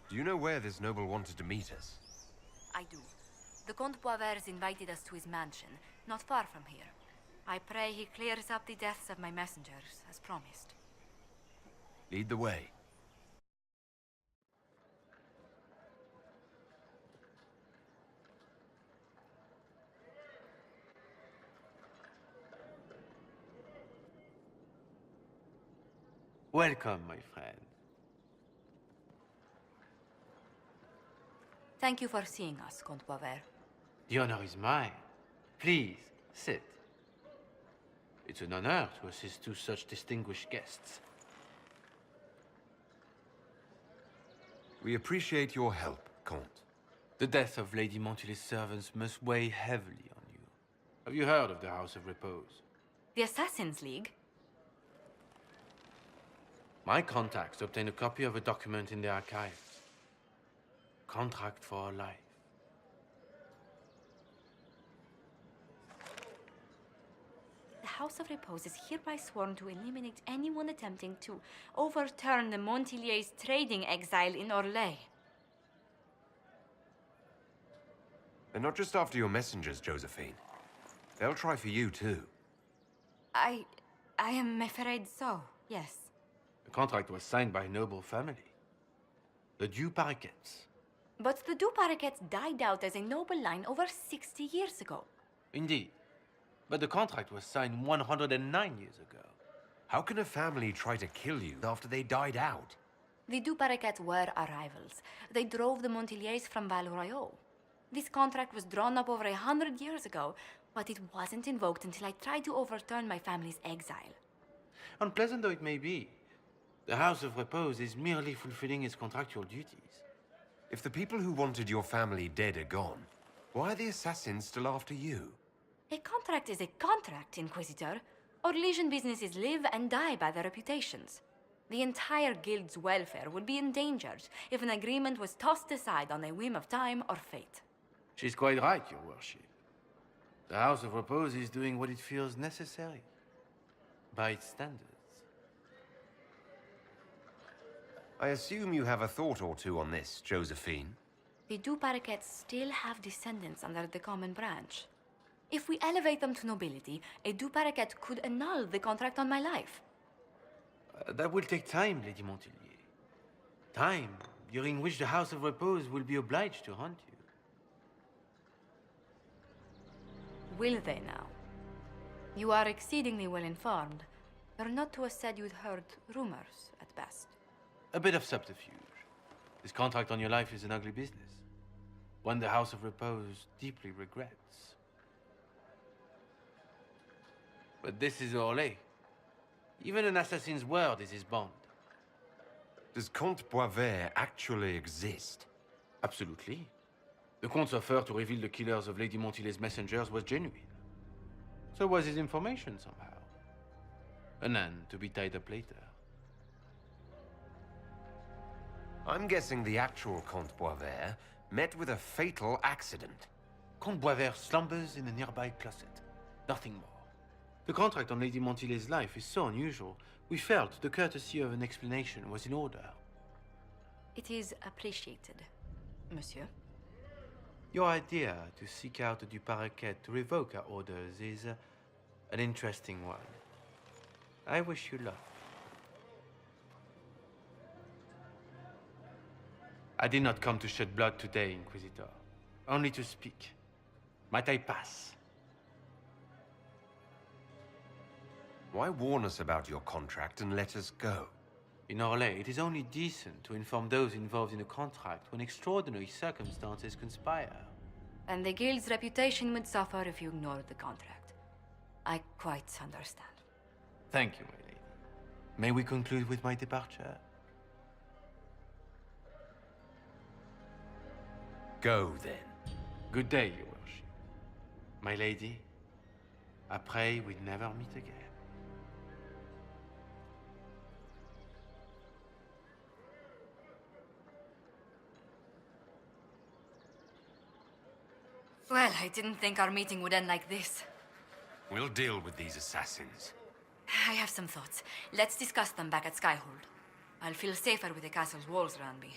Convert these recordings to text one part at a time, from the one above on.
Do you know where this noble wanted to meet us? I do. The Comte Boisvert invited us to his mansion, not far from here. I pray he clears up the deaths of my messengers, as promised. Lead the way. Welcome, my friend. Thank you for seeing us, Comte Boisvert. The honor is mine. Please, sit. It's an honor to assist two such distinguished guests. We appreciate your help, Comte. The death of Lady Montily's servants must weigh heavily on you. Have you heard of the House of Repose? The Assassin's League? My contacts obtained a copy of a document in the archives. Contract for life. The House of Repose is hereby sworn to eliminate anyone attempting to overturn the Montiliers' trading exile in Orlais. They're not just after your messengers, Josephine. They'll try for you, too. I am afraid so, yes. The contract was signed by a noble family. The Du Paraquets. But the Du Paraquets died out as a noble line over 60 years ago. Indeed. But the contract was signed 109 years ago. How can a family try to kill you after they died out? The Du Paraquets were our rivals. They drove the Montiliers from Val Royaux. This contract was drawn up over 100 years ago, but it wasn't invoked until I tried to overturn my family's exile. Unpleasant though it may be, the House of Repose is merely fulfilling its contractual duties. If the people who wanted your family dead are gone, why are the assassins still after you? A contract is a contract, Inquisitor. Orlesian businesses live and die by their reputations. The entire guild's welfare would be endangered if an agreement was tossed aside on a whim of time or fate. She's quite right, Your Worship. The House of Repose is doing what it feels necessary, by its standards. I assume you have a thought or two on this, Josephine. The Du Paraquets still have descendants under the common branch. If we elevate them to nobility, a Du Paraquet could annul the contract on my life. That will take time, Lady Montilier. Time during which the House of Repose will be obliged to hunt you. Will they now? You are exceedingly well informed. You're not to have said you'd heard rumors, at best. A bit of subterfuge. This contract on your life is an ugly business. One the House of Repose deeply regrets. But this is Orlais. Even an assassin's word is his bond. Does Comte Boisvert actually exist? Absolutely. The Comte's offer to reveal the killers of Lady Montily's messengers was genuine. So was his information somehow. An end to be tied up later. I'm guessing the actual Comte Boisvert met with a fatal accident. Comte Boisvert slumbers in a nearby closet. Nothing more. The contract on Lady Montily's life is so unusual, we felt the courtesy of an explanation was in order. It is appreciated, monsieur. Your idea to seek out the Du Paraquet to revoke our orders is an interesting one. I wish you luck. I did not come to shed blood today, Inquisitor. Only to speak. Might I pass? Why warn us about your contract and let us go? In Orlais, it is only decent to inform those involved in a contract when extraordinary circumstances conspire. And the guild's reputation would suffer if you ignored the contract. I quite understand. Thank you, my lady. May we conclude with my departure? Go, then. Good day, Your Worship. My lady, I pray we never meet again. Well, I didn't think our meeting would end like this. We'll deal with these assassins. I have some thoughts. Let's discuss them back at Skyhold. I'll feel safer with the castle's walls around me.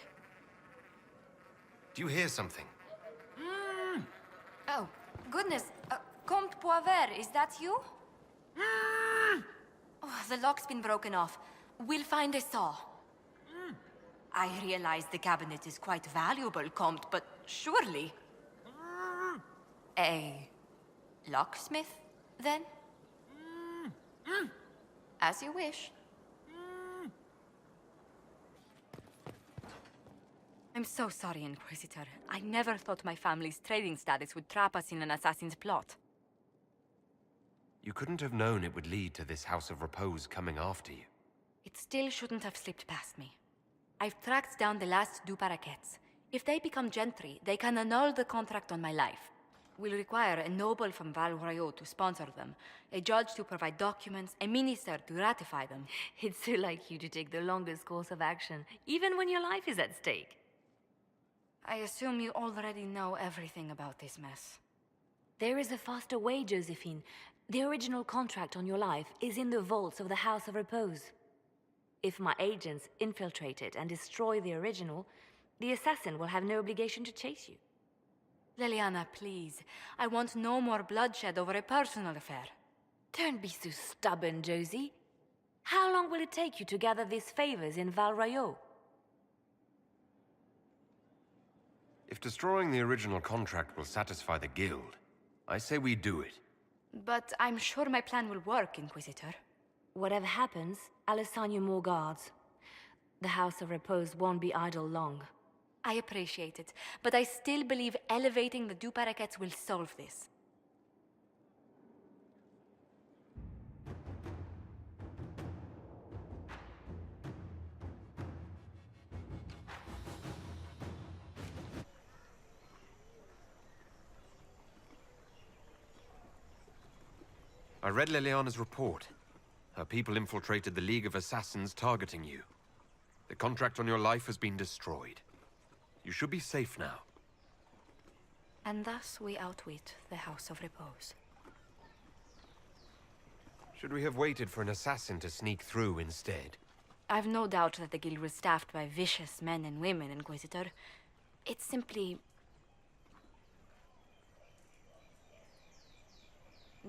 Do you hear something? Oh, goodness. Comte Poivert, is that you? Oh, the lock's been broken off. We'll find a saw. I realize the cabinet is quite valuable, Comte, but surely... A locksmith, then? As you wish. I'm so sorry, Inquisitor. I never thought my family's trading status would trap us in an assassin's plot. You couldn't have known it would lead to this House of Repose coming after you. It still shouldn't have slipped past me. I've tracked down the last deux paraquets. If they become gentry, they can annul the contract on my life. We'll require a noble from Val Royaux to sponsor them, a judge to provide documents, a minister to ratify them. It's so like you to take the longest course of action, even when your life is at stake. I assume you already know everything about this mess. There is a faster way, Josephine. The original contract on your life is in the vaults of the House of Repose. If my agents infiltrate it and destroy the original, the assassin will have no obligation to chase you. Leliana, please. I want no more bloodshed over a personal affair. Don't be so stubborn, Josie. How long will it take you to gather these favors in Val Royaux? If destroying the original contract will satisfy the Guild, I say we do it. But I'm sure my plan will work, Inquisitor. Whatever happens, I'll assign you more guards. The House of Repose won't be idle long. I appreciate it, but I still believe elevating the deux paraquets will solve this. I read Leliana's report. Her people infiltrated the League of Assassins targeting you. The contract on your life has been destroyed. You should be safe now. And thus we outwit the House of Repose. Should we have waited for an assassin to sneak through instead? I've no doubt that the Guild was staffed by vicious men and women, Inquisitor. It's simply...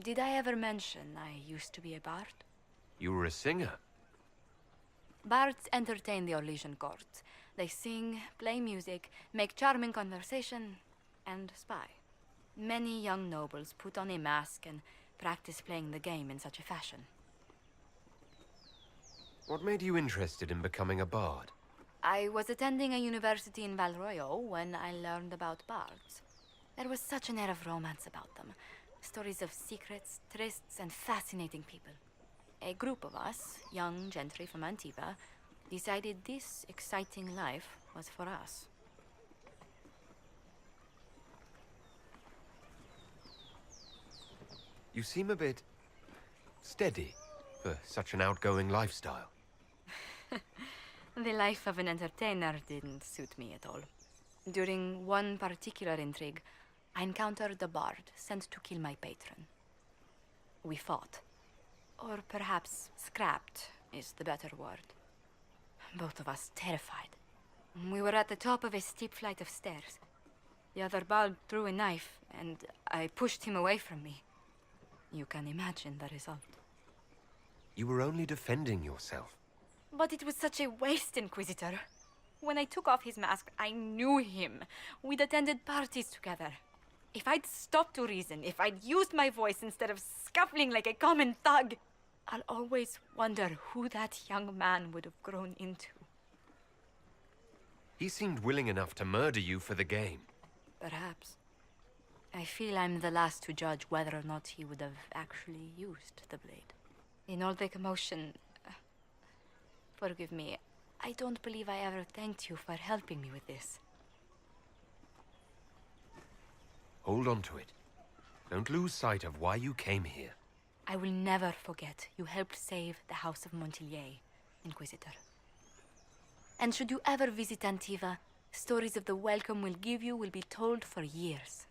Did I ever mention I used to be a bard? You were a singer. Bards entertain the Orlesian court. They sing, play music, make charming conversation, and spy. Many young nobles put on a mask and practice playing the game in such a fashion. What made you interested in becoming a bard? I was attending a university in Val Royaux when I learned about bards. There was such an air of romance about them. Stories of secrets, trysts, and fascinating people. A group of us, young gentry from Antiva, decided this exciting life was for us. You seem a bit steady for such an outgoing lifestyle. The life of an entertainer didn't suit me at all. During one particular intrigue, I encountered a bard sent to kill my patron. We fought. Or perhaps scrapped is the better word. Both of us terrified. We were at the top of a steep flight of stairs. The other bard threw a knife, and I pushed him away from me. You can imagine the result. You were only defending yourself. But it was such a waste, Inquisitor. When I took off his mask, I knew him. We'd attended parties together. If I'd stopped to reason, if I'd used my voice instead of scuffling like a common thug, I'll always wonder who that young man would have grown into. He seemed willing enough to murder you for the game. Perhaps. I feel I'm the last to judge whether or not he would have actually used the blade. In all the commotion... forgive me, I don't believe I ever thanked you for helping me with this. Hold on to it. Don't lose sight of why you came here. I will never forget you helped save the House of Montilyet, Inquisitor. And should you ever visit Antiva, stories of the welcome we'll give you will be told for years.